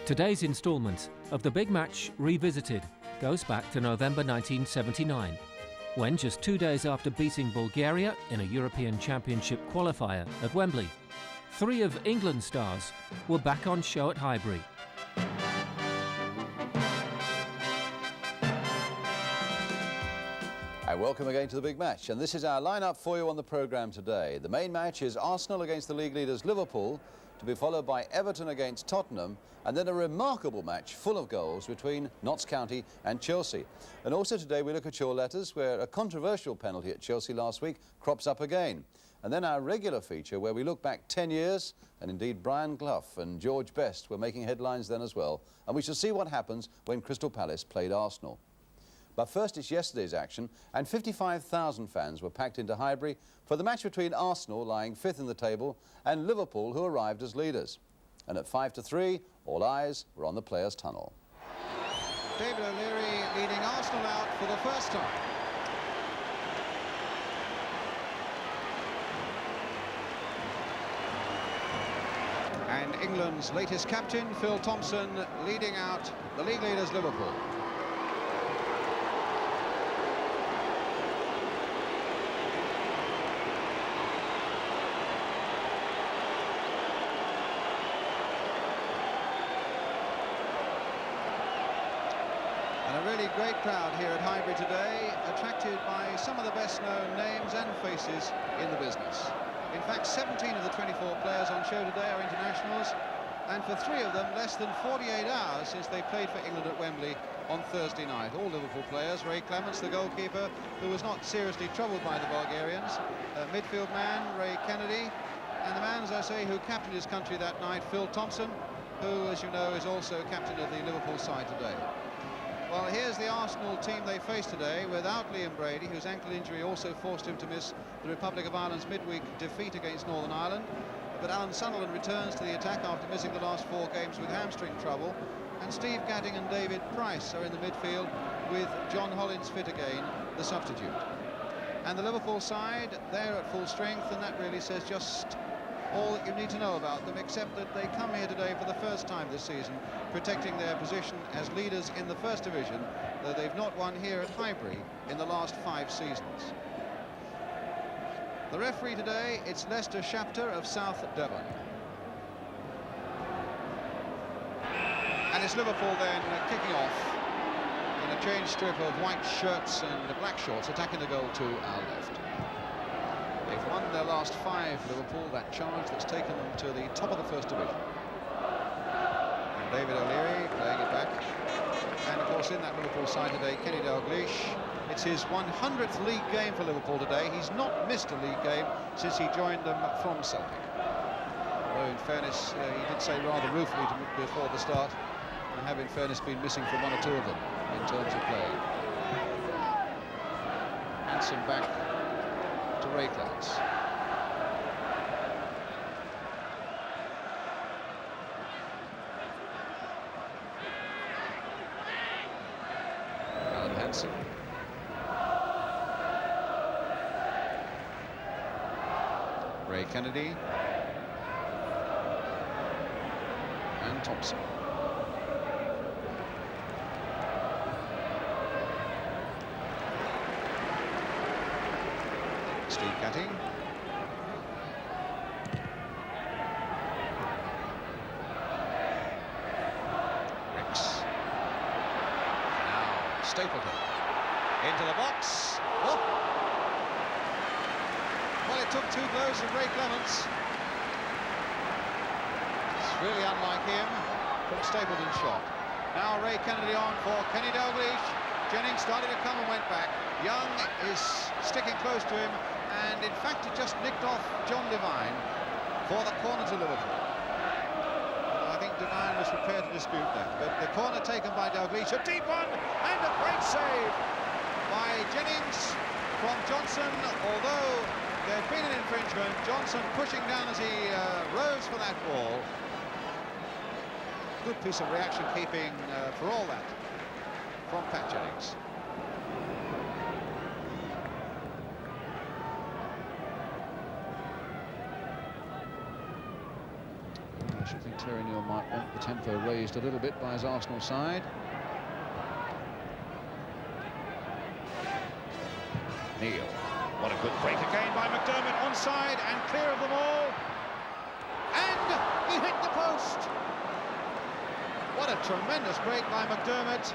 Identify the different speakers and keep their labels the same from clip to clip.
Speaker 1: Today's instalment of The Big Match Revisited goes back to November 1979, when just 2 days after beating Bulgaria in a European Championship qualifier at Wembley, 3 of England's stars were back on show at Highbury.
Speaker 2: And welcome again to The Big Match, and this is our lineup for you on the programme today. The main match is Arsenal against the league leaders Liverpool, to be followed by Everton against Tottenham, and then a remarkable match full of goals between Notts County and Chelsea. And also today we look at your letters, where a controversial penalty at Chelsea last week crops up again. And then our regular feature where we look back 10 years, and indeed Brian Clough and George Best were making headlines then as well. And we shall see what happens when Crystal Palace played Arsenal. But first, it's yesterday's action, and 55,000 fans were packed into Highbury for the match between Arsenal, lying 5th in the table, and Liverpool, who arrived as leaders. And at 5-3, all eyes were on the Players' Tunnel.
Speaker 3: David O'Leary leading Arsenal out for the first time. And England's latest captain, Phil Thompson, leading out the league leaders Liverpool. And a really great crowd here at Highbury today, attracted by some of the best-known names and faces in the business. In fact, 17 of the 24 players on show today are internationals, and for 3 of them, less than 48 hours since they played for England at Wembley on Thursday night. All Liverpool players. Ray Clements, the goalkeeper, who was not seriously troubled by the Bulgarians. Midfield man, Ray Kennedy, and the man, as I say, who captained his country that night, Phil Thompson, who, as you know, is also captain of the Liverpool side today. Well, here's the Arsenal team they face today without Liam Brady, whose ankle injury also forced him to miss the Republic of Ireland's midweek defeat against Northern Ireland. But Alan Sunderland returns to the attack after missing the last 4 games with hamstring trouble. And Steve Gatting and David Price are in the midfield, with John Hollins fit again, the substitute. And the Liverpool side, they're at full strength, and that really says just all that you need to know about them, except that they come here today for the first time this season, protecting their position as leaders in the First Division, though they've not won here at Highbury in the last 5 seasons. The referee today, it's Lester Shapter of South Devon. And it's Liverpool then kicking off in a change strip of white shirts and black shorts, attacking the goal to our left. They've won their last 5, Liverpool, that charge that's taken them to the top of the First Division. And David O'Leary playing it back. And of course in that Liverpool side today, Kenny Dalglish. It's his 100th league game for Liverpool today. He's not missed a league game since he joined them from Celtic. Although in fairness, he did say rather ruefully before the start, and have in fairness been missing from 1 or 2 of them in terms of play. Handsome back to Ray Clements. Alan Hansen. Ray Kennedy. And Thompson. Steve Gatting. Ricks. Now Stapleton. Into the box. Oh. Well, it took 2 blows from Ray Clements. It's really unlike him from Stapleton's shot. Now Ray Kennedy on for Kenny Dalglish. Jennings started to come and went back. Young is sticking close to him, and in fact it just nicked off John Devine for the corner to Liverpool. I think Devine was prepared to dispute that, but the corner taken by Dalglish, a deep one, and a great save by Jennings from Johnson. Although there'd been an infringement, Johnson pushing down as he rose for that ball. Good piece of reaction keeping for all that from Pat Jennings. I should think Terry Neill might want the tempo raised a little bit by his Arsenal side. Neil, what a good break again by McDermott, onside and clear of them all. And he hit the post. What a tremendous break by McDermott.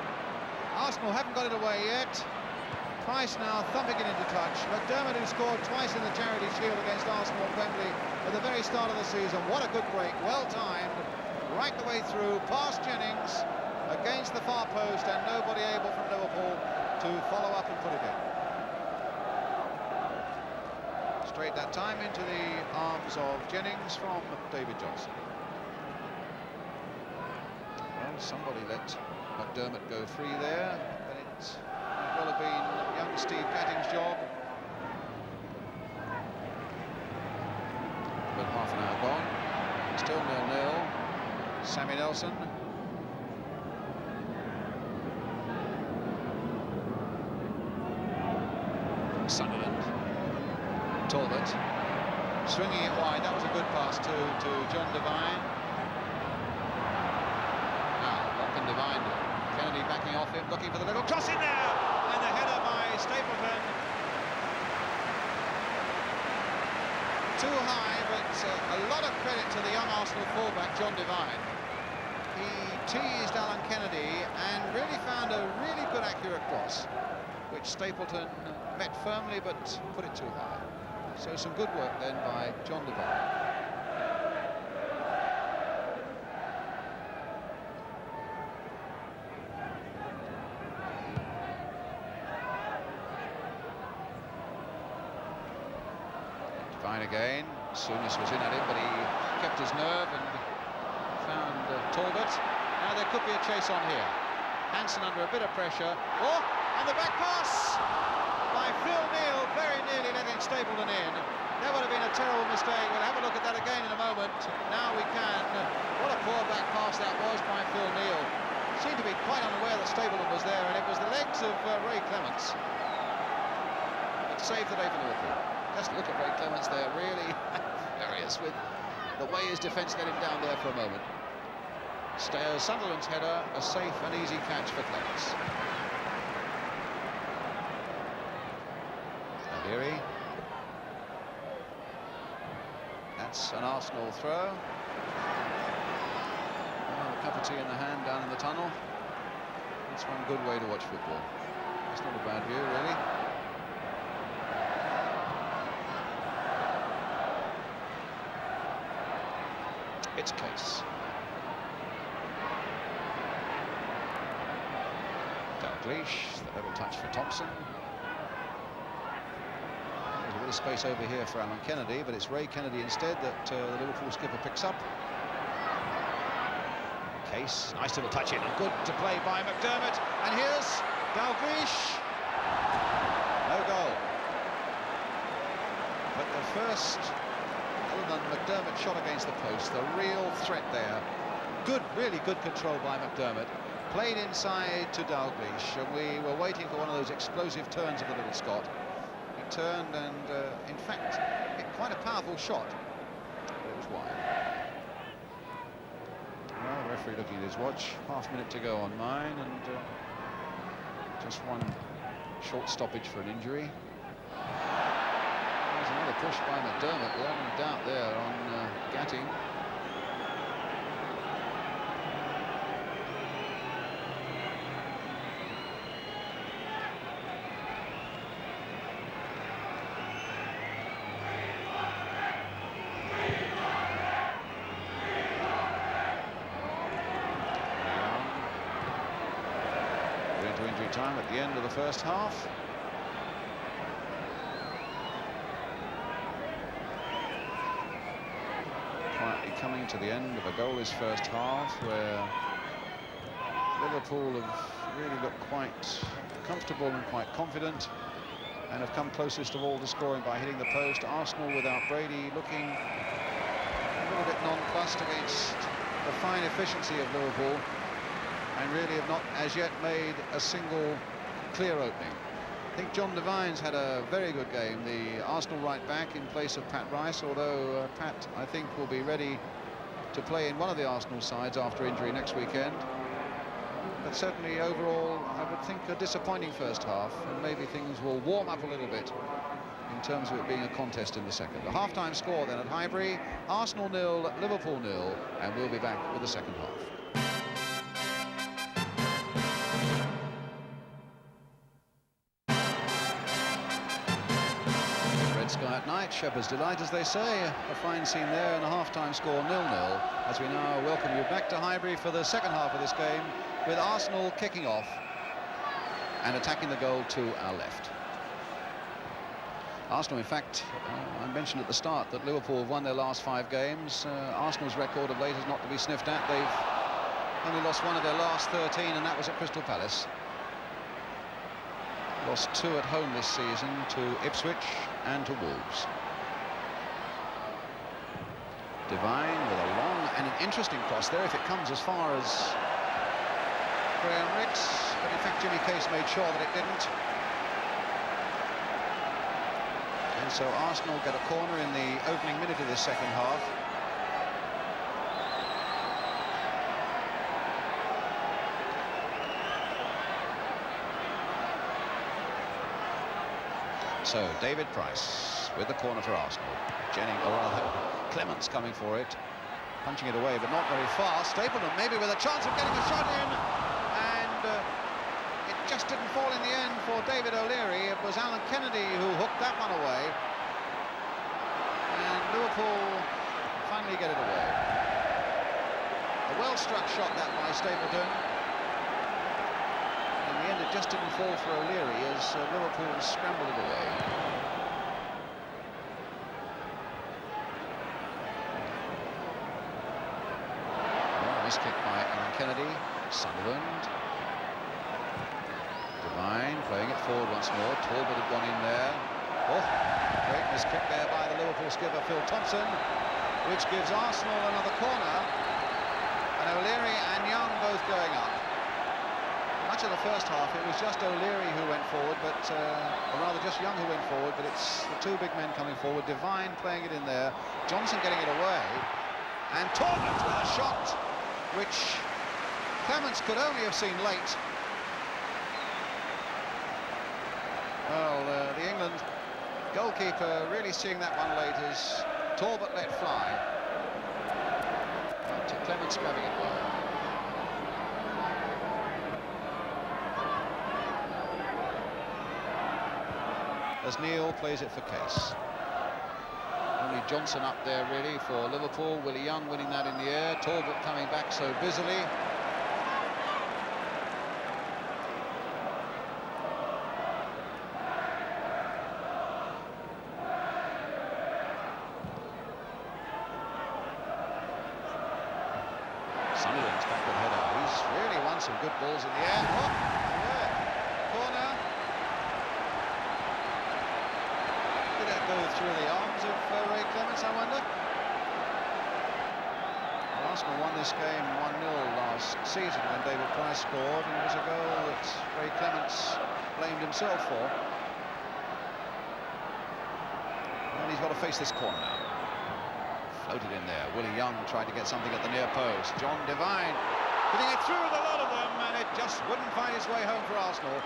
Speaker 3: Arsenal haven't got it away yet. Price now thumping it into touch. McDermott, who scored twice in the Charity Shield against Arsenal at Wembley at the very start of the season. What a good break, well timed, right the way through, past Jennings, against the far post, and nobody able from Liverpool to follow up and put it in. Straight that time into the arms of Jennings from David Johnson. Well, somebody let McDermott go free there, but it might well have been young Steve Gatting's job. But half an hour gone, still 0-0. Sammy Nelson. Sunderland. Talbot swinging it wide. That was a good pass to John Devine. Now Lachlan Devine, Kennedy backing off him, looking for the little cross in there, and the header by Stapleton. Too high, but a lot of credit to the young Arsenal fullback John Devine. He teased Alan Kennedy and really found a really good accurate cross, which Stapleton met firmly but put it too high. So some good work then by John Devine. Devine again. Souness was in at him, but he kept his nerve and found Talbot. Now there could be a chase on here. Hansen under a bit of pressure. Oh, and the back pass by Phil Neal, very nearly letting Stapleton in. That would have been a terrible mistake. We'll have a look at that again in a moment. Now we can. What a poor back pass that was by Phil Neal. Seemed to be quite unaware that Stapleton was there, and it was the legs of Ray Clements that saved the day for Liverpool. Just look at Ray Clements there, really furious with the way his defence let him down there for a moment. Sunderland's header, a safe and easy catch for Clements. Leary. That's an Arsenal throw. Oh, a cup of tea in the hand down in the tunnel. That's one good way to watch football. It's not a bad view, really. It's Case. Dalglish, the little touch for Thompson. There's a bit of space over here for Alan Kennedy, but it's Ray Kennedy instead that the Liverpool skipper picks up. Case, nice little touch in, and good to play by McDermott. And here's Dalglish. No goal. But the first, other than McDermott's shot against the post, the real threat there. Good, really good control by McDermott. Played inside to Dalglish, and we were waiting for one of those explosive turns of the little Scot. He turned and, in fact, hit quite a powerful shot, but it was wide. Well, the referee looking at his watch, half minute to go on mine, and just one short stoppage for an injury. There's another push by McDermott, without any doubt there on Gatting. Injury time at the end of the first half. Quietly coming to the end of a goalless first half, where Liverpool have really looked quite comfortable and quite confident, and have come closest of all to scoring by hitting the post. Arsenal without Brady looking a little bit nonplussed against the fine efficiency of Liverpool and really have not as yet made a single clear opening. I think John Devine's had a very good game, the Arsenal right back in place of Pat Rice, although Pat, I think, will be ready to play in one of the Arsenal sides after injury next weekend. But certainly overall, I would think a disappointing first half, and maybe things will warm up a little bit in terms of it being a contest in the second. The half-time score then at Highbury, Arsenal 0, Liverpool 0, and we'll be back with the second half. Red sky at night, Shepherd's Delight, as they say. A fine scene there, and a half-time score 0-0, as we now welcome you back to Highbury for the second half of this game, with Arsenal kicking off and attacking the goal to our left. Arsenal, in fact, I mentioned at the start that Liverpool have won their last 5 games. Arsenal's record of late is not to be sniffed at. They've only lost one of their last 13, and that was at Crystal Palace. Lost 2 at home this season, to Ipswich and to Wolves. Devine with a long and an interesting cross there, if it comes as far as Graham Ricks, but in fact Jimmy Case made sure that it didn't. And so Arsenal get a corner in the opening minute of this second half. So David Price with the corner for Arsenal. Clements coming for it, punching it away, but not very far. Stapleton maybe with a chance of getting a shot in, and it just didn't fall in the end for David O'Leary. It was Alan Kennedy who hooked that one away, and Liverpool finally get it away. A well-struck shot that by Stapleton. In the end, it just didn't fall for O'Leary as Liverpool scrambled it away. Nice kick by Alan Kennedy. Sunderland. Devine playing it forward once more. Talbot had gone in there. Oh, great miss kick there by the Liverpool skipper Phil Thompson, which gives Arsenal another corner, and O'Leary and Young both going up. Much of the first half it was just O'Leary who went forward, but or rather just Young who went forward, but it's the 2 big men coming forward. Devine playing it in there, Johnson getting it away, and Talbot with a shot which Clements could only have seen late. Well, the England goalkeeper really seeing that one late as Talbot let fly. To Clements grabbing it well. As Neil plays it for Case. Only Johnson up there really for Liverpool. Willie Young winning that in the air. Talbot coming back so busily. Sunderland's backward header. He's really won some good balls in the air. Oh, yeah. Corner. Did that go through the arms of Ray Clements, I wonder? Well, Arsenal won this game 1-0 last season when David Price scored, and it was a goal that Ray Clements blamed himself for. And he's got to face this corner now. Floated in there. Willie Young tried to get something at the near post. John Devine putting it through the lot of them, and it just wouldn't find its way home for Arsenal.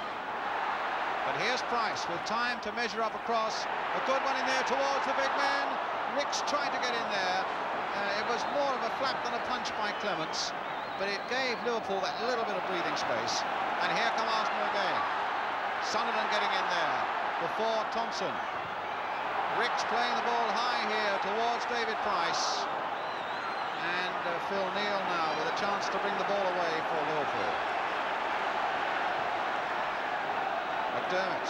Speaker 3: But here's Price with time to measure up across. A good one in there towards the big man. Ricks tried to get in there. It was more of a flap than a punch by Clements, but it gave Liverpool that little bit of breathing space. And here come Arsenal again. Sunderland getting in there before Thompson. Ricks playing the ball high here towards David Price, and Phil Neal now with a chance to bring the ball away for Liverpool. McDermott.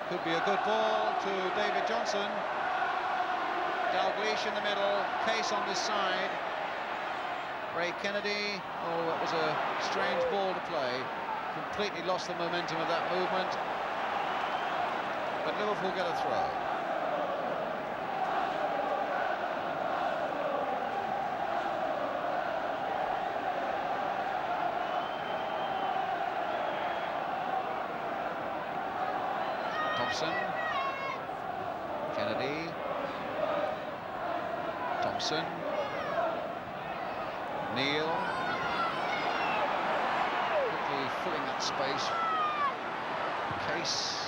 Speaker 3: Could be a good ball to David Johnson. Dalglish in the middle, Case on this side. Ray Kennedy, oh, that was a strange ball to play. Completely lost the momentum of that movement. But Liverpool get a throw. Thompson. Kennedy. Thompson. Neal. Quickly filling that space. Case.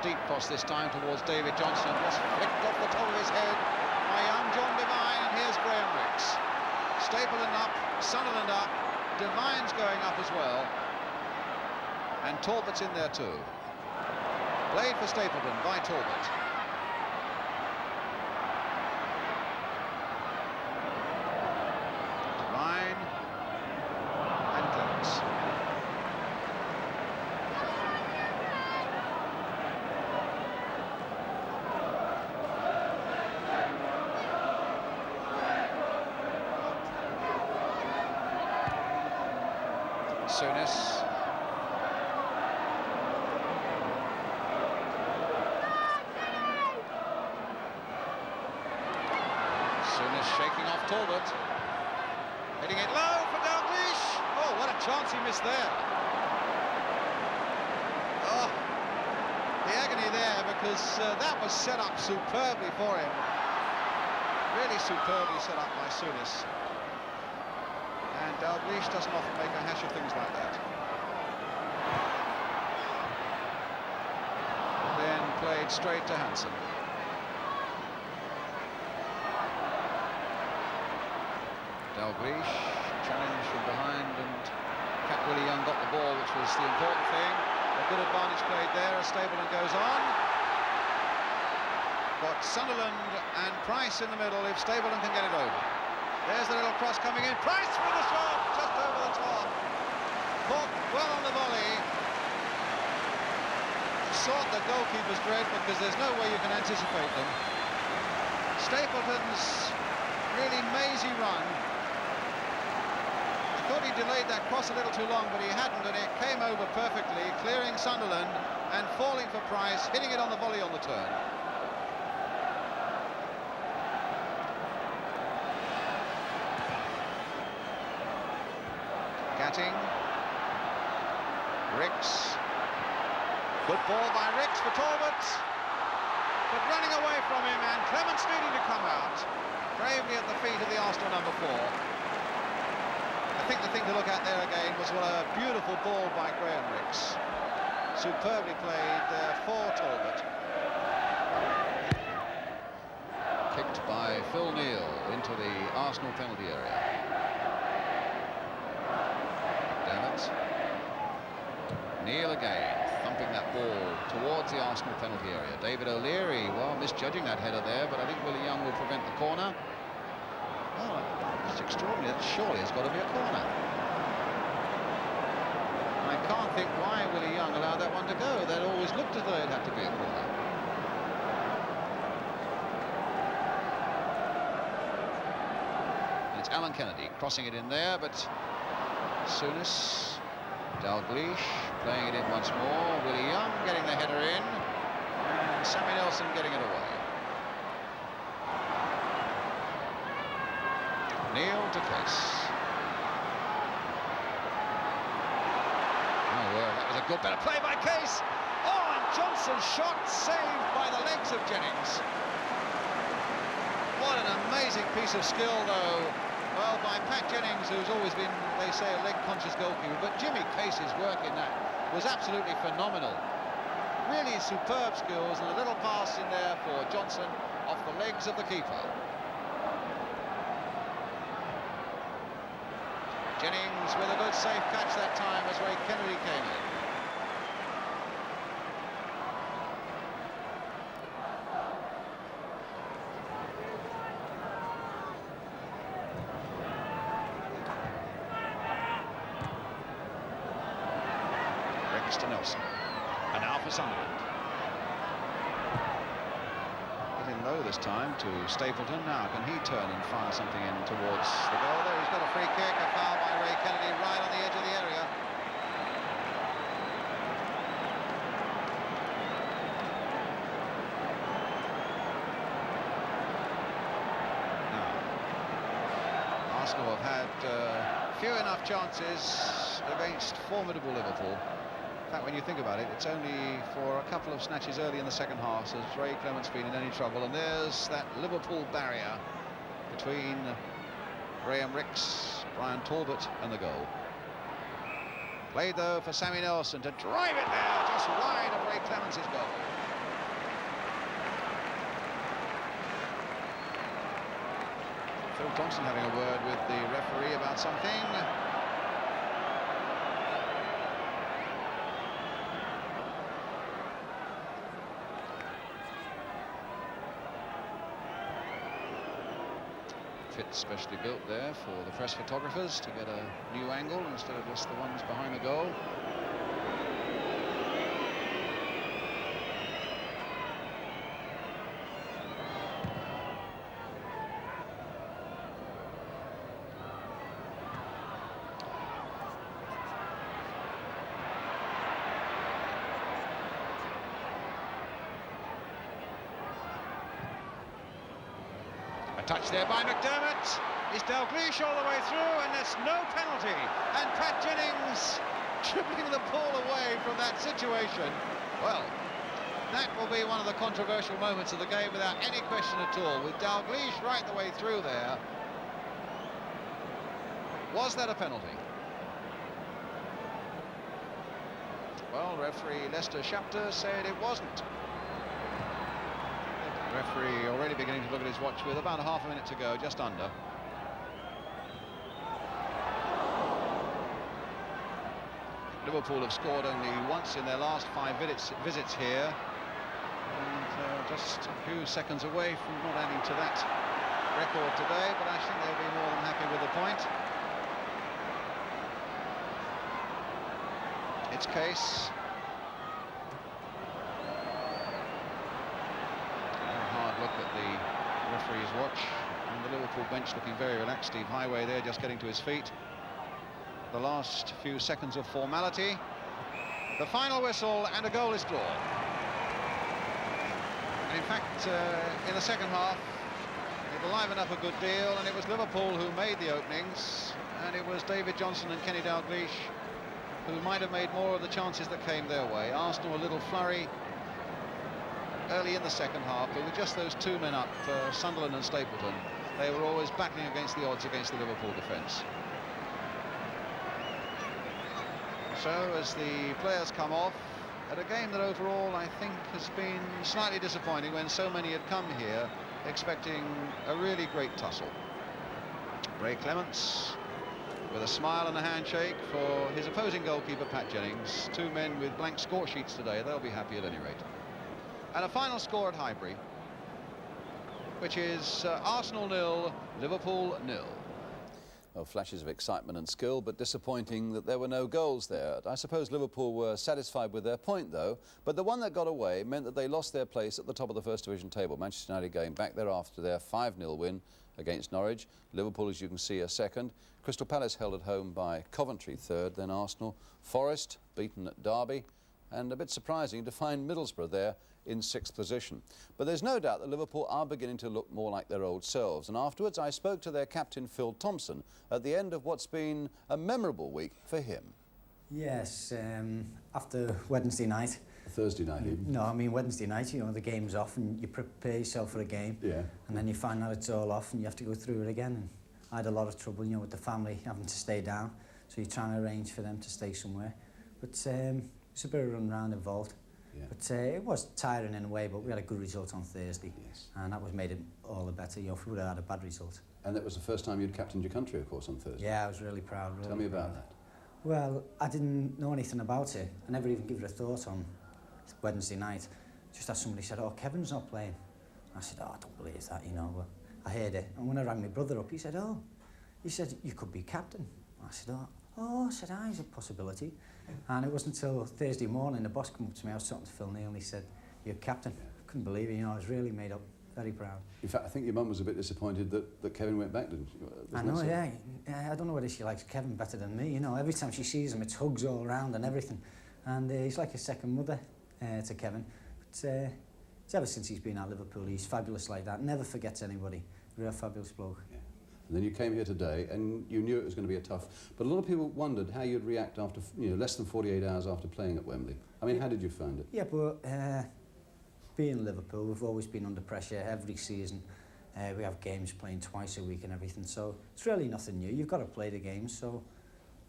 Speaker 3: Deep cross this time towards David Johnson. Just flicked off the top of his head by young John Devine. And here's Graham Rix. Stapleton up. Sunderland up. Devine's going up as well. And Talbot's in there too. Played for Stapleton by Talbot. Devine and Clements. Souness. Shaking off Talbot. Hitting it low for Dalglish. Oh, what a chance he missed there. Oh, the agony there, because that was set up superbly for him. Really superbly set up by Souness. And Dalglish doesn't often make a hash of things like that. Then played straight to Hansen. Dalglish, challenge from behind, and Cat Willie Young got the ball, which was the important thing. A good advantage played there as Stapleton goes on. Got Sunderland and Price in the middle if Stapleton can get it over. There's the little cross coming in. Price with the shot, just over the top. Caught well on the volley. Sought the goalkeeper's dread because there's no way you can anticipate them. Stapleton's really mazy run. I thought he delayed that cross a little too long, but he hadn't, and it came over perfectly, clearing Sunderland and falling for Price, hitting it on the volley on the turn. Gatting. Rix. Good ball by Rix for Talbot, but running away from him, and Clements needing to come out, bravely at the feet of the Arsenal number 4. I think the thing to look at there again was what a beautiful ball by Graham Rix. Superbly played for Talbot. Kicked by Phil Neal into the Arsenal penalty area. Dammit. Neal again, thumping that ball towards the Arsenal penalty area. David O'Leary, well, misjudging that header there, but I think Willie Young will prevent the corner. Oh, that's extraordinary. That surely has got to be a corner. I can't think why Willie Young allowed that one to go. That always looked as though it had to be a corner. And it's Alan Kennedy crossing it in there, but Souness, Dalglish playing it in once more. Willie Young getting the header in, and Sammy Nelson getting it away. Neal to Case. Oh, well, that was a good bit of play by Case. Oh, and Johnson's shot saved by the legs of Jennings. What an amazing piece of skill, though. Well, by Pat Jennings, who's always been, they say, a leg-conscious goalkeeper. But Jimmy Case's work in that was absolutely phenomenal. Really superb skills, and a little pass in there for Johnson off the legs of the keeper. Jennings with a good safe catch that time as Ray Kennedy came in. Rix to Nelson. And now for Sunderland. Getting low this time to Stapleton. Now can he turn and fire something in towards the goal? There, he's got a free kick, a foul by Ray Kennedy right on the edge of the area. Now, Arsenal have had few enough chances against formidable Liverpool In fact, when you think about it, it's only for a couple of snatches early in the second half has Ray Clements been in any trouble, and there's that Liverpool barrier between Graham Rix, Brian Talbot and the goal. Played though for Sammy Nelson to drive it there, just wide of Ray Clements' goal. Phil Thompson having a word with the referee about something. Fit specially built there for the press photographers to get a new angle instead of just the ones behind the goal. Touch there by McDermott. Is Dalglish all the way through, and there's no penalty. And Pat Jennings dribbling the ball away from that situation. Well, that will be one of the controversial moments of the game without any question at all. With Dalglish right the way through there. Was that a penalty? Well, referee Lester Shapter said it wasn't. Referee already beginning to look at his watch with about half a minute to go, just under. Liverpool have scored only once in their last 5 visits here, and just a few seconds away from not adding to that record today, but I think they'll be more than happy with the point. It's Case. Look at the referee's watch, and the Liverpool bench looking very relaxed. Steve Highway there just getting to his feet. The last few seconds of formality, the final whistle, and a goal is drawn. And in fact, in the second half, it livened up a good deal, and it was Liverpool who made the openings, and it was David Johnson and Kenny Dalglish who might have made more of the chances that came their way. Arsenal a little flurry early in the second half, but with just those 2 men up, Sunderland and Stapleton, they were always battling against the odds against the Liverpool defence. So as the players come off, at a game that overall I think has been slightly disappointing, when so many had come here expecting a really great tussle. Ray Clements with a smile and a handshake for his opposing goalkeeper Pat Jennings. 2 men with blank score sheets today, they'll be happy at any rate. And a final score at Highbury, which is Arsenal 0, Liverpool 0.
Speaker 2: Well, flashes of excitement and skill, but disappointing that there were no goals there. I suppose Liverpool were satisfied with their point, though, but the one that got away meant that they lost their place at the top of the First Division table. Manchester United going back there after their 5-0 win against Norwich. Liverpool, as you can see, are second. Crystal Palace held at home by Coventry third, then Arsenal. Forest beaten at Derby, and a bit surprising to find Middlesbrough there in 6th position. But there's no doubt that Liverpool are beginning to look more like their old selves, and afterwards I spoke to their captain Phil Thompson at the end of what's been a memorable week for him.
Speaker 4: Yes, after Wednesday night.
Speaker 2: Thursday night even?
Speaker 4: No, I mean Wednesday night, you know, the game's off and you prepare yourself for a game. Yeah. And then you find out it's all off and you have to go through it again. And I had a lot of trouble, you know, with the family having to stay down, so you're trying to arrange for them to stay somewhere. But it's a bit of run around involved. Yeah. But it was tiring in a way, but we had a good result on Thursday. Yes. And that was made it all the better, you know, if we would have had a bad result.
Speaker 2: And that was the first time you'd captained your country, of course, on Thursday.
Speaker 4: Yeah, I was really proud. Really
Speaker 2: Tell me
Speaker 4: proud.
Speaker 2: about that.
Speaker 4: Well, I didn't know anything about it. I never even gave it a thought on Wednesday night. Just as somebody said, oh, Kevin's not playing. I said, oh, I don't believe that, you know. But I heard it. And when I rang my brother up, he said, you could be captain. I said, I said, it's a possibility. And it wasn't until Thursday morning the boss came up to me. I was talking to Phil Neal and he said, you're captain. I couldn't believe it, you know. I was really made up, very proud.
Speaker 2: In fact, I think your mum was a bit disappointed that Kevin went back, didn't she?
Speaker 4: I know, yeah. I don't know whether she likes Kevin better than me, you know. Every time she sees him, it's hugs all around and everything. And he's like a second mother to Kevin. But it's ever since he's been at Liverpool, he's fabulous like that. Never forgets anybody. Real fabulous bloke.
Speaker 2: Yeah. And then you came here today and you knew it was going to be a tough... But a lot of people wondered how you'd react after, less than 48 hours after playing at Wembley. I mean, how did you find it?
Speaker 4: Yeah, but being Liverpool, we've always been under pressure every season. We have games playing twice a week and everything, so it's really nothing new. You've got to play the games, so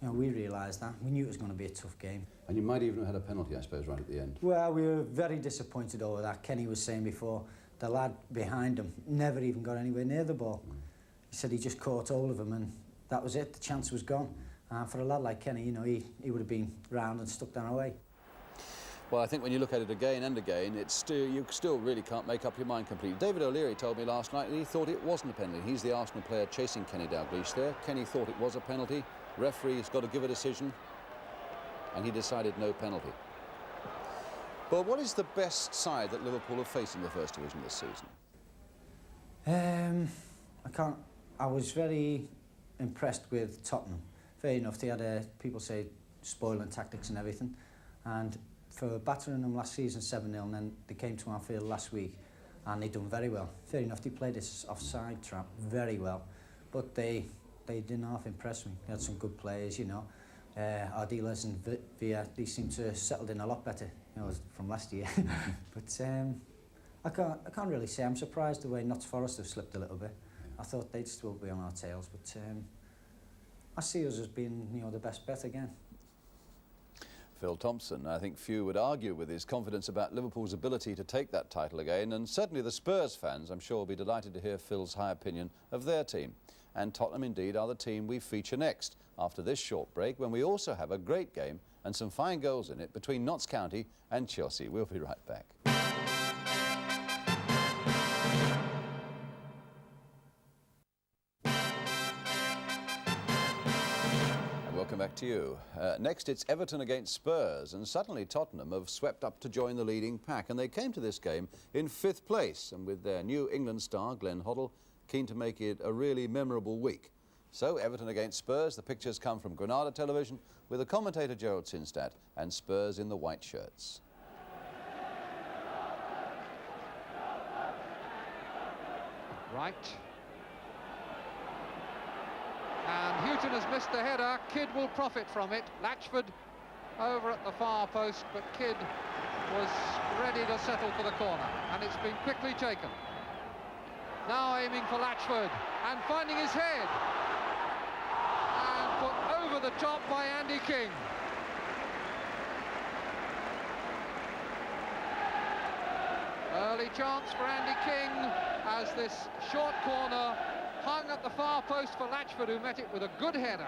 Speaker 4: we realised that. We knew it was going to be a tough game.
Speaker 2: And you might even have had a penalty, I suppose, right at the end.
Speaker 4: Well, we were very disappointed over that. Kenny was saying before, the lad behind him never even got anywhere near the ball. He said he just caught hold of him and that was it, the chance was gone. For a lad like Kenny, he would have been round and stuck down away.
Speaker 2: Well, I think when you look at it again and again, you still really can't make up your mind completely. David O'Leary told me last night that he thought it wasn't a penalty. He's the Arsenal player chasing Kenny Dalglish there. Kenny thought it was a penalty. Referee's got to give a decision, and he decided no penalty. But what is the best side that Liverpool have faced in the First Division this season?
Speaker 4: I was very impressed with Tottenham. Fair enough, they had, people say, spoiling tactics and everything. And for battering them last season 7-0, and then they came to Anfield last week, and they done very well. Fair enough, they played this offside trap very well, but they didn't half impress me. They had some good players, Ardiles and Villa, they seem to have settled in a lot better, from last year. But I can't really say. I'm surprised the way Notts Forest have slipped a little bit. I thought they'd still be on our tails, but I see us as being, the best bet again.
Speaker 2: Phil Thompson, I think few would argue with his confidence about Liverpool's ability to take that title again, and certainly the Spurs fans, I'm sure, will be delighted to hear Phil's high opinion of their team. And Tottenham, indeed, are the team we feature next, after this short break, when we also have a great game and some fine goals in it between Notts County and Chelsea. We'll be right back. Welcome back to you. Next, it's Everton against Spurs, and suddenly Tottenham have swept up to join the leading pack, and they came to this game in 5th place, and with their new England star, Glenn Hoddle, keen to make it a really memorable week. So, Everton against Spurs, the pictures come from Granada Television, with the commentator Gerald Sinstadt, and Spurs in the white shirts.
Speaker 3: Right. And Houghton has missed the header. Kidd will profit from it. Latchford over at the far post, but Kidd was ready to settle for the corner, and it's been quickly taken. Now aiming for Latchford and finding his head, and put over the top by Andy King. Early chance for Andy King as this short corner hung at the far post for Latchford, who met it with a good header.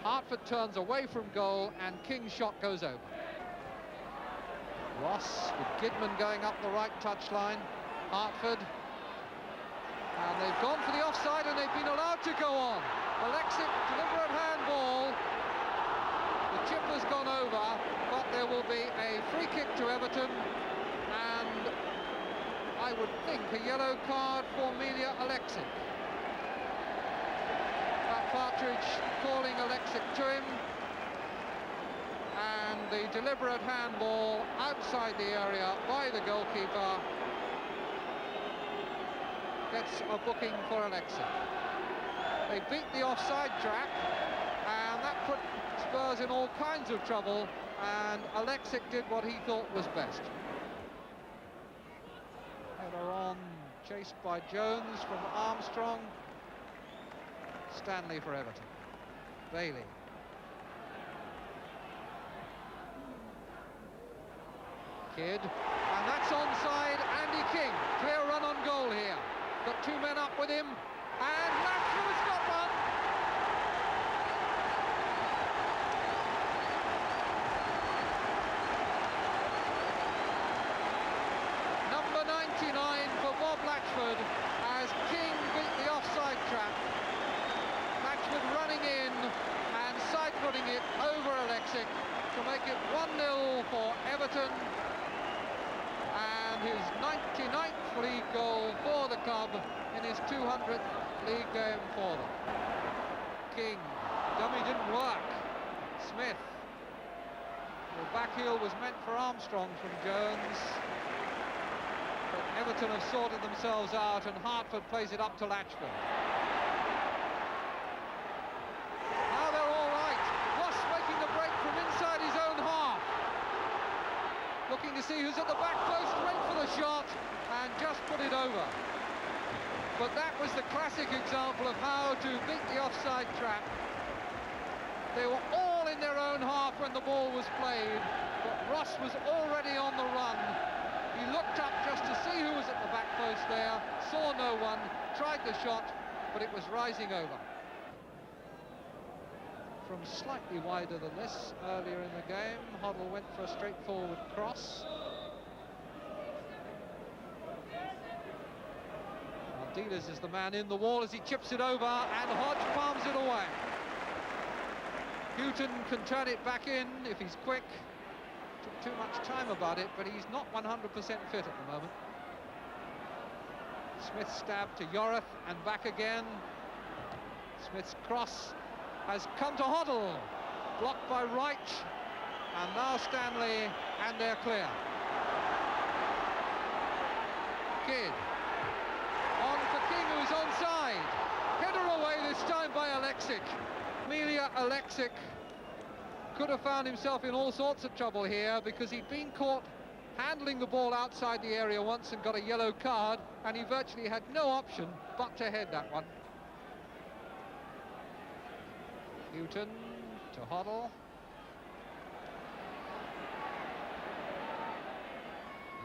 Speaker 3: Hartford turns away from goal and King's shot goes over. Ross with Kidman going up the right touchline. Hartford. And they've gone for the offside and they've been allowed to go on. Alexic, deliberate handball. The chip has gone over, but there will be a free kick to Everton, and I would think a yellow card for Melia Alexic. Partridge calling Alexic to him, and the deliberate handball outside the area by the goalkeeper gets a booking for Alexic. They beat the offside track, and that put Spurs in all kinds of trouble, and Alexic did what he thought was best. Header on, chased by Jones from Armstrong. Stanley for Everton. Bailey. Kidd. And that's onside. Andy King. Clear run on goal here. Got two men up with him. And Latchford has got one. Number 99 for Bob Latchford as King beat the offside trap. Running in and side-footing it over Alexic to make it 1-0 for Everton, and his 99th league goal for the club in his 200th league game for them. King, dummy didn't work. Smith. The back heel was meant for Armstrong from Jones, but
Speaker 5: Everton have sorted themselves out, and Hartford plays it up to Latchford. Now they're all right. Ross making the break from inside his own half. Looking to see who's at the back post, went for the shot, and just put it over. But that was the classic example of how to beat the offside trap. They were all in their own half when the ball was played, but Ross was already on the run. He looked up just to see who was at the back post there, saw no one, tried the shot, but it was rising over. From slightly wider than this earlier in the game, Hoddle went for a straightforward cross. Dealers is the man in the wall as he chips it over, and Hodge palms it away. Houghton can turn it back in if he's quick. Took too much time about it, but he's not 100% fit at the moment. Smith stabbed to Yorath and back again. Smith's cross has come to Hoddle, blocked by Wright, and now Stanley, and they're clear. Kidd. On for King, who's onside. Header away this time by Alexic. Amelia Alexic could have found himself in all sorts of trouble here, because he'd been caught handling the ball outside the area once and got a yellow card, and he virtually had no option but to head that one. Houghton to Hoddle.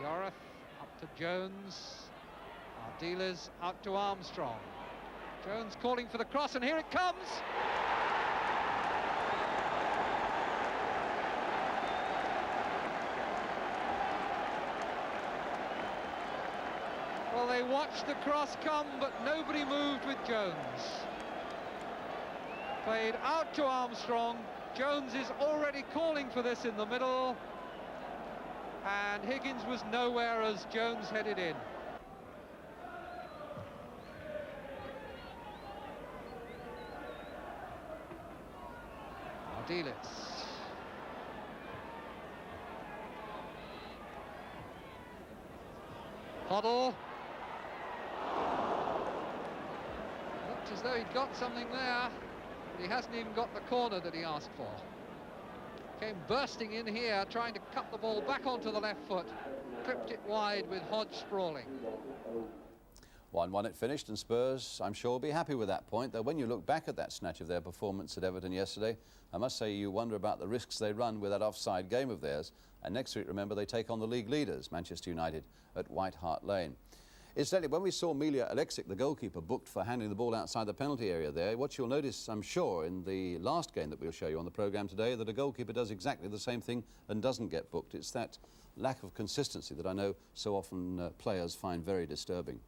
Speaker 5: Yorath up to Jones. Our dealers out to Armstrong. Jones calling for the cross, and here it comes! Well, they watched the cross come, but nobody moved with Jones. Played out to Armstrong. Jones is already calling for this in the middle, and Higgins was nowhere as Jones headed in. Ardiles. Hoddle. Looked as though he'd got something there, but he hasn't even got the corner that he asked for. Came bursting in here, trying to cut the ball back onto the left foot. Clipped it wide with Hodge sprawling.
Speaker 2: 1-1 it finished, and Spurs, I'm sure, will be happy with that point, though when you look back at that snatch of their performance at Everton yesterday, I must say you wonder about the risks they run with that offside game of theirs. And next week, remember, they take on the league leaders, Manchester United, at White Hart Lane. Incidentally, when we saw Amelia Alexic, the goalkeeper, booked for handling the ball outside the penalty area there, what you'll notice, I'm sure, in the last game that we'll show you on the programme today, that a goalkeeper does exactly the same thing and doesn't get booked. It's that lack of consistency that I know so often players find very disturbing.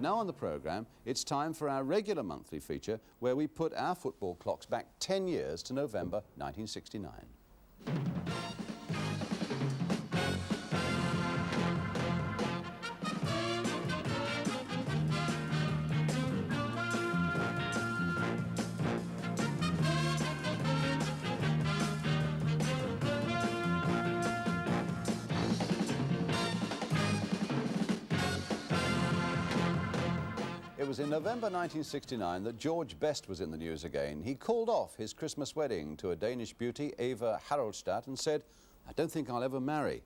Speaker 2: Now on the programme, it's time for our regular monthly feature where we put our football clocks back 10 years to November 1969. It was in November 1969 that George Best was in the news again. He called off his Christmas wedding to a Danish beauty, Eva Haraldstad, and said, "I don't think I'll ever marry."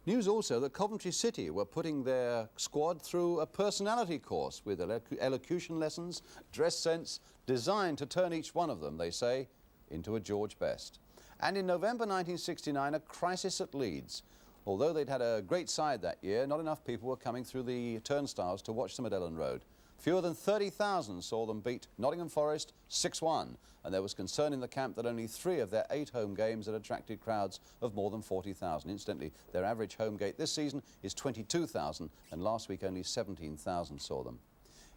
Speaker 2: News also that Coventry City were putting their squad through a personality course with elocution lessons, dress sense, designed to turn each one of them, they say, into a George Best. And in November 1969, a crisis at Leeds. Although they'd had a great side that year, not enough people were coming through the turnstiles to watch them at Ellen Road. Fewer than 30,000 saw them beat Nottingham Forest 6-1, and there was concern in the camp that only 3 of their 8 home games had attracted crowds of more than 40,000. Incidentally, their average home gate this season is 22,000, and last week only 17,000 saw them.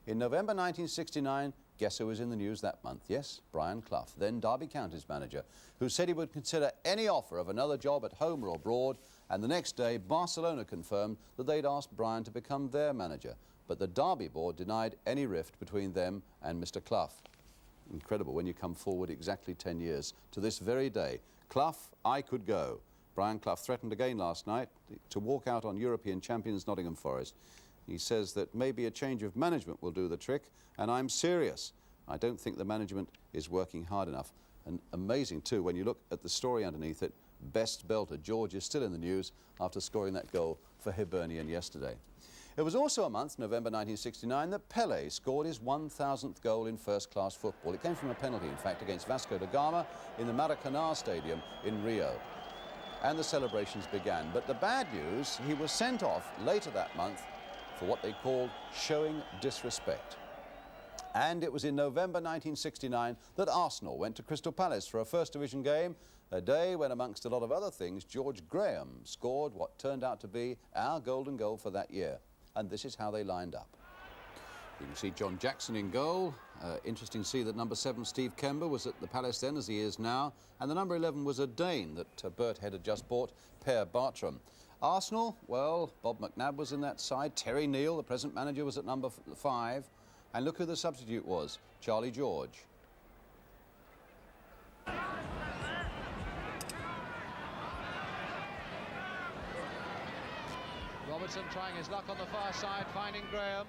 Speaker 2: In November 1969, guess who was in the news that month? Yes, Brian Clough, then Derby County's manager, who said he would consider any offer of another job at home or abroad, and the next day Barcelona confirmed that they'd asked Brian to become their manager. But the Derby board denied any rift between them and Mr. Clough. Incredible when you come forward exactly 10 years to this very day. Clough, I could go. Brian Clough threatened again last night to walk out on European champions Nottingham Forest. He says that maybe a change of management will do the trick, and I'm serious. I don't think the management is working hard enough. And amazing too, when you look at the story underneath it, best belter. George is still in the news after scoring that goal for Hibernian yesterday. It was also a month, November 1969, that Pelé scored his 1,000th goal in first-class football. It came from a penalty, in fact, against Vasco da Gama in the Maracanã Stadium in Rio. And the celebrations began. But the bad news, he was sent off later that month for what they called showing disrespect. And it was in November 1969 that Arsenal went to Crystal Palace for a First Division game, a day when, amongst a lot of other things, George Graham scored what turned out to be our golden goal for that year. And this is how they lined up. You can see John Jackson in goal. Interesting to see that number 7, Steve Kember, was at the Palace then, as he is now. And the number 11 was a Dane that Bert Head had just bought, Per Bartram. Arsenal, well, Bob McNabb was in that side. Terry Neal, the present manager, was at number 5. And look who the substitute was, Charlie George.
Speaker 3: Robertson trying his luck on the far side, finding Graham.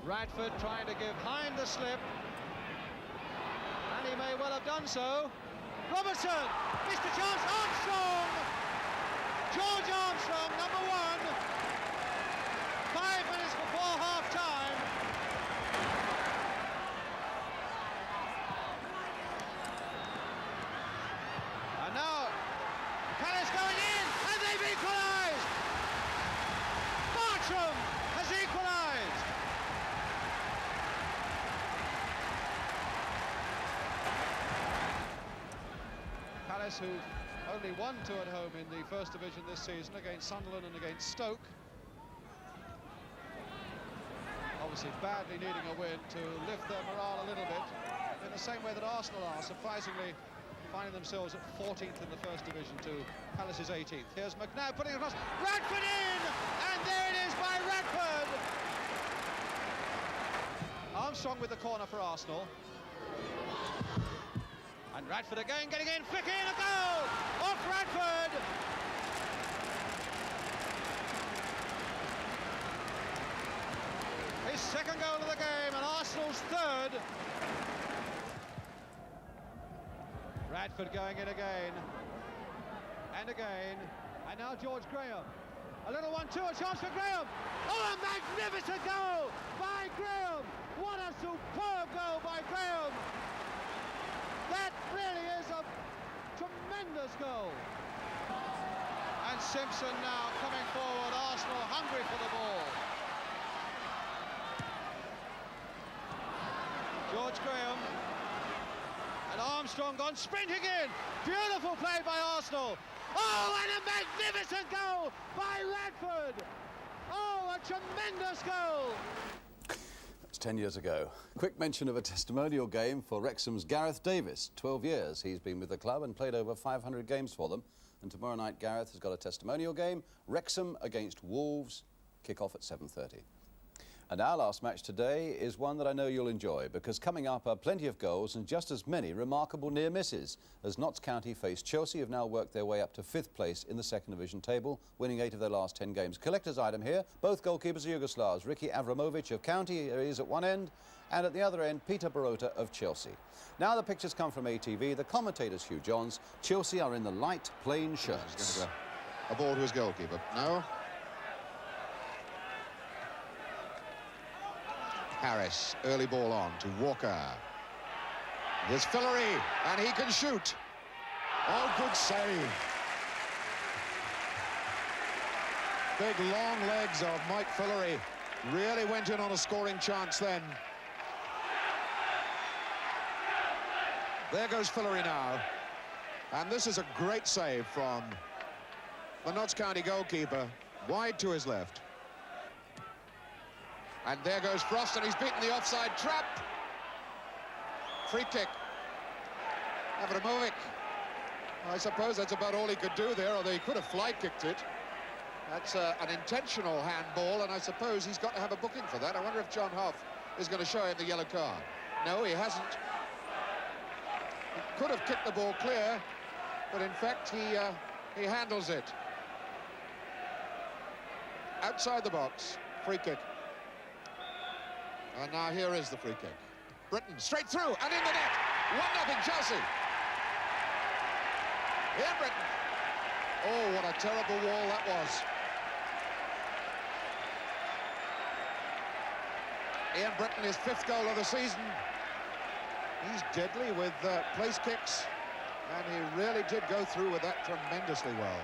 Speaker 3: Radford trying to give Hind the slip. And he may well have done so. Robertson, Mr. Chance, Armstrong! George Armstrong, number 1. 5 minutes before half-time. And now, Palace going in, and they've equalised! Bartram has equalised! Palace, who've only won 2 at home in the First Division this season against Sunderland and against Stoke. Obviously badly needing a win to lift their morale a little bit, in the same way that Arsenal are, surprisingly finding themselves at 14th in the First Division to Palace's 18th. Here's McNabb putting it across, Radford in! And there it is by Radford! Armstrong with the corner for Arsenal. And Radford again getting in, flick in, a goal! Off Radford! His second goal of the game and Arsenal's 3rd. Radford going in again. And again. And now George Graham. A little 1-2, a chance for Graham. Oh, a magnificent goal by Graham! What a superb goal by Graham! That really is a tremendous goal. And Simpson now coming forward, Arsenal hungry for the ball. George Graham. And Armstrong gone sprinting in. Beautiful play by Arsenal. Oh, and a magnificent goal by Radford. Oh, a tremendous goal.
Speaker 2: That's 10 years ago. Quick mention of a testimonial game for Wrexham's Gareth Davis. 12 years he's been with the club and played over 500 games for them. And tomorrow night Gareth has got a testimonial game. Wrexham against Wolves. Kick-off at 7:30. And our last match today is one that I know you'll enjoy, because coming up are plenty of goals and just as many remarkable near misses, as Notts County face Chelsea, have now worked their way up to 5th place in the Second Division table, winning 8 of their last 10 games. Collector's item here, both goalkeepers are Yugoslavs. Ricky Avramovic of County is at one end, and at the other end, Peter Barota of Chelsea. Now the pictures come from ATV, the commentator's Hugh Johns. Chelsea are in the light plain shirts.
Speaker 6: A ball to his goalkeeper. No. Harris, early ball on to Walker. There's Fillery, and he can shoot. Oh, good save. Big long legs of Mike Fillery really went in on a scoring chance then. There goes Fillery now. And this is a great save from the Notts County goalkeeper, wide to his left. And there goes Frost, and he's beaten the offside trap. Free kick. Avramovic. I suppose that's about all he could do there, although he could have fly-kicked it. That's an intentional handball, and I suppose he's got to have a booking for that. I wonder if John Hough is going to show him the yellow card. No, he hasn't. He could have kicked the ball clear, but in fact he handles it. Outside the box, free kick. And now here is the free kick. Britain straight through and in the net. 1-0 Chelsea. Ian Britain. Oh, what a terrible wall that was. Ian Britain, his 5th goal of the season. He's deadly with place kicks, and he really did go through with that tremendously well.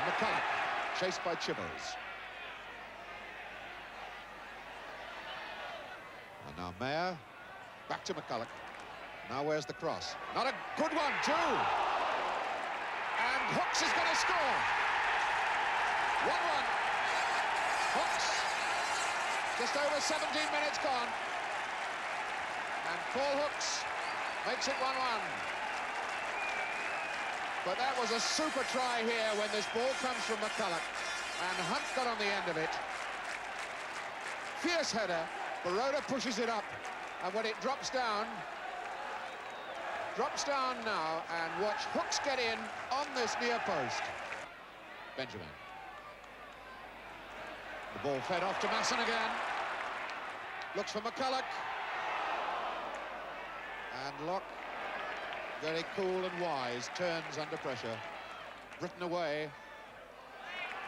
Speaker 6: McCulloch, chased by Chivers. And now Mayer, back to McCulloch. Now where's the cross? Not a good one, too. And Hooks is going to score. 1-1. Hooks. Just over 17 minutes gone. And Paul Hooks makes it 1-1. But that was a super try here when this ball comes from McCulloch. And Hunt got on the end of it. Fierce header. Baroda pushes it up. And when it drops down now, and watch Hooks get in on this near post. Benjamin. The ball fed off to Masson again. Looks for McCulloch. And Locke, very cool and wise, turns under pressure. Britain away.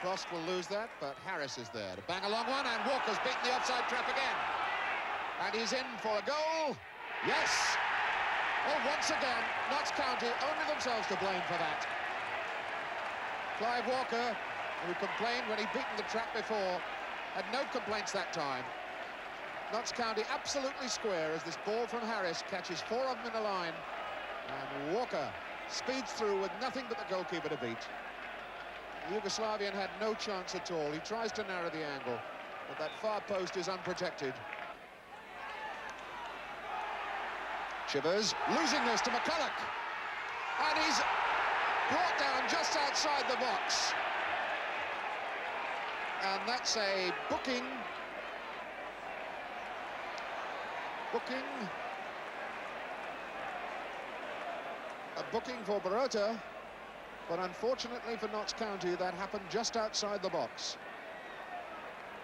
Speaker 6: Frost will lose that, but Harris is there to bang a long one, and Walker's beaten the offside trap again. And he's in for a goal. Yes! Well, once again, Notts County only themselves to blame for that. Clive Walker, who complained when he'd beaten the trap before, had no complaints that time. Notts County absolutely square as this ball from Harris catches 4 of them in a line. And Walker speeds through with nothing but the goalkeeper to beat. The Yugoslavian had no chance at all. He tries to narrow the angle, but that far post is unprotected. Chivers losing this to McCulloch. And he's brought down just outside the box. And that's a booking. A booking for Baroda. But unfortunately for Notts County, that happened just outside the box.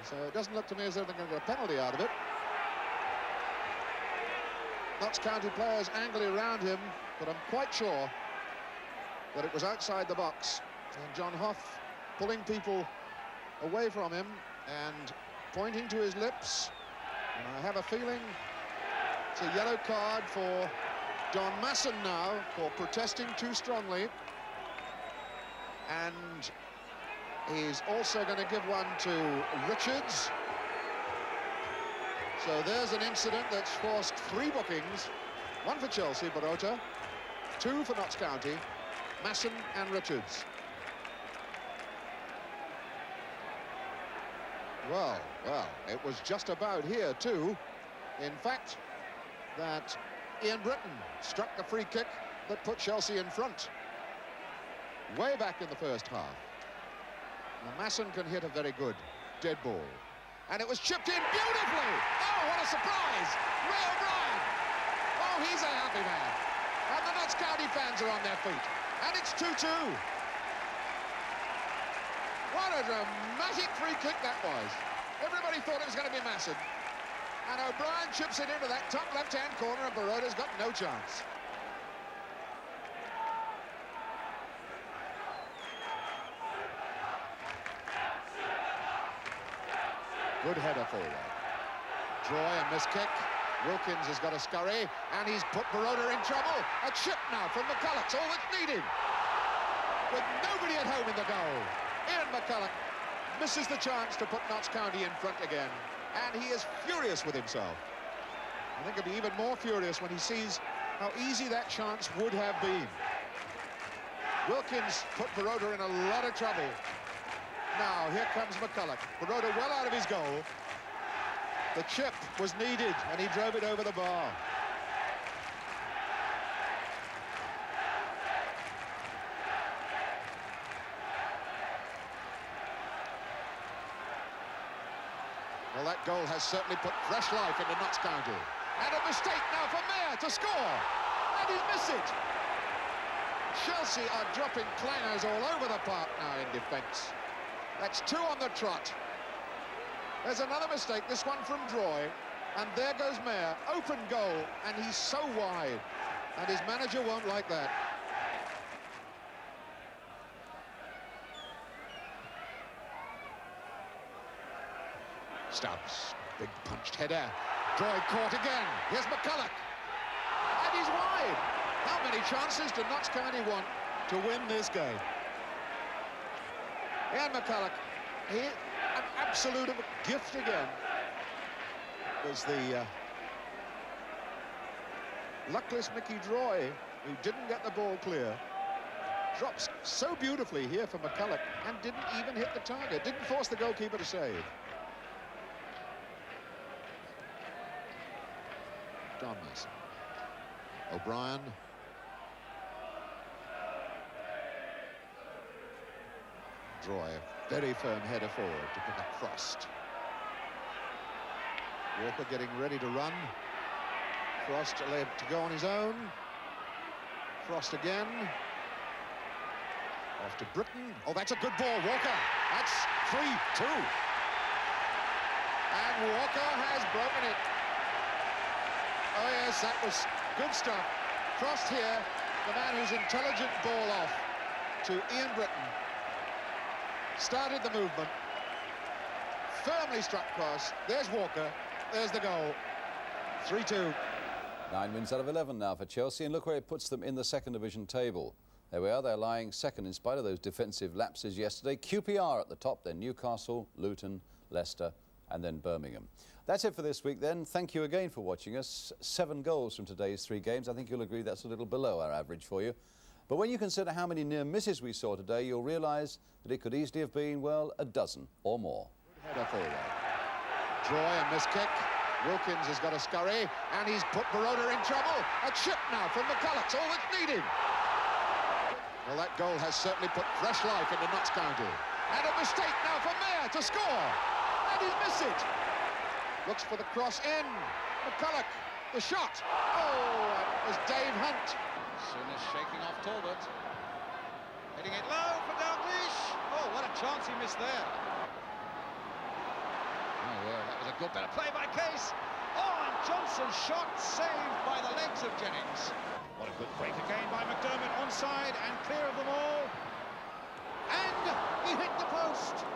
Speaker 6: So it doesn't look to me as though they're going to get a penalty out of it. Notts County players angling around him, but I'm quite sure that it was outside the box. And John Hough pulling people away from him and pointing to his lips. And I have a feeling it's a yellow card for Don Masson now for protesting too strongly. And he's also going to give one to Richards. So there's an incident that's forced 3 bookings. 1 for Chelsea, Baroda. 2 for Notts County, Masson and Richards. Well, it was just about here too. In fact, that Ian Britain struck the free kick that put Chelsea in front. Way back in the first half. Now, Masson can hit a very good dead ball. And it was chipped in beautifully. Oh, what a surprise. Ray O'Brien. Oh, he's a happy man. And the Notts County fans are on their feet. And it's 2-2. What a dramatic free kick that was. Everybody thought it was going to be Masson. And O'Brien chips it into that top left-hand corner, and Baroda's got no chance. Good header forward. Troy and miss kick. Wilkins has got a scurry, and he's put Baroda in trouble. A chip now from McCulloch, all that's needed. With nobody at home in the goal. Ian McCulloch misses the chance to put Notts County in front again, and he is furious with himself. I think he'll be even more furious when he sees how easy that chance would have been. Wilkins put Baroda in a lot of trouble. Now, here comes McCulloch. Baroda well out of his goal. The chip was needed, and he drove it over the bar. Well, Well, that goal has certainly put fresh life into Notts County. And a mistake now for Mayer to score. And he's missed it. Chelsea are dropping clangers all over the park now in defence. That's 2 on the trot. There's another mistake, this one from Droy. And there goes Mayer, open goal, and he's so wide. And his manager won't like that. Stubbs, big punched header. Droy caught again. Here's McCulloch. And he's wide. How many chances do Notts County want to win this game? Ian McCulloch, an absolute gift again. Was the luckless Mickey Droy, who didn't get the ball clear. Drops so beautifully here for McCulloch and didn't even hit the target. Didn't force the goalkeeper to save. Don Mason. O'Brien. Droy, a very firm header forward to pick up Frost. Walker getting ready to run. Frost allowed to go on his own. Frost again. Off to Britton. Oh, that's a good ball, Walker. That's 3-2. And Walker has broken it. Oh, yes, that was good stuff. Frost here, the man whose intelligent ball off to Ian Britton. Started the movement. Firmly struck cross. There's Walker. There's the goal. 3-2.
Speaker 2: 9 wins out of 11 now for Chelsea, and look where it puts them in the second division table. There we are, they're lying second in spite of those defensive lapses yesterday. QPR at the top, then Newcastle, Luton, Leicester, and then Birmingham. That's it for this week then. Thank you again for watching us. 7 goals from today's 3 games. I think you'll agree that's a little below our average for you. But when you consider how many near misses we saw today, you'll realise that it could easily have been, well, a dozen or more.
Speaker 6: Header forward. Droy, a miss kick. Wilkins has got a scurry, and he's put Baroda in trouble. A chip now from McCulloch, all that's needed. Well, that goal has certainly put fresh life into Notts County. And a mistake now for Mayer to score. And he's missed it. Looks for the cross in. McCulloch, the shot. Oh, and it was Dave Hunt.
Speaker 3: Soonest shaking off Talbot. Hitting it low for Dalglish. Oh, what a chance he missed there. Oh, well, that was a good bit of play by Case. Oh, and Johnson's shot saved by the legs of Jennings. What a good break again by McDermott, onside and clear of them all. And he hit the post.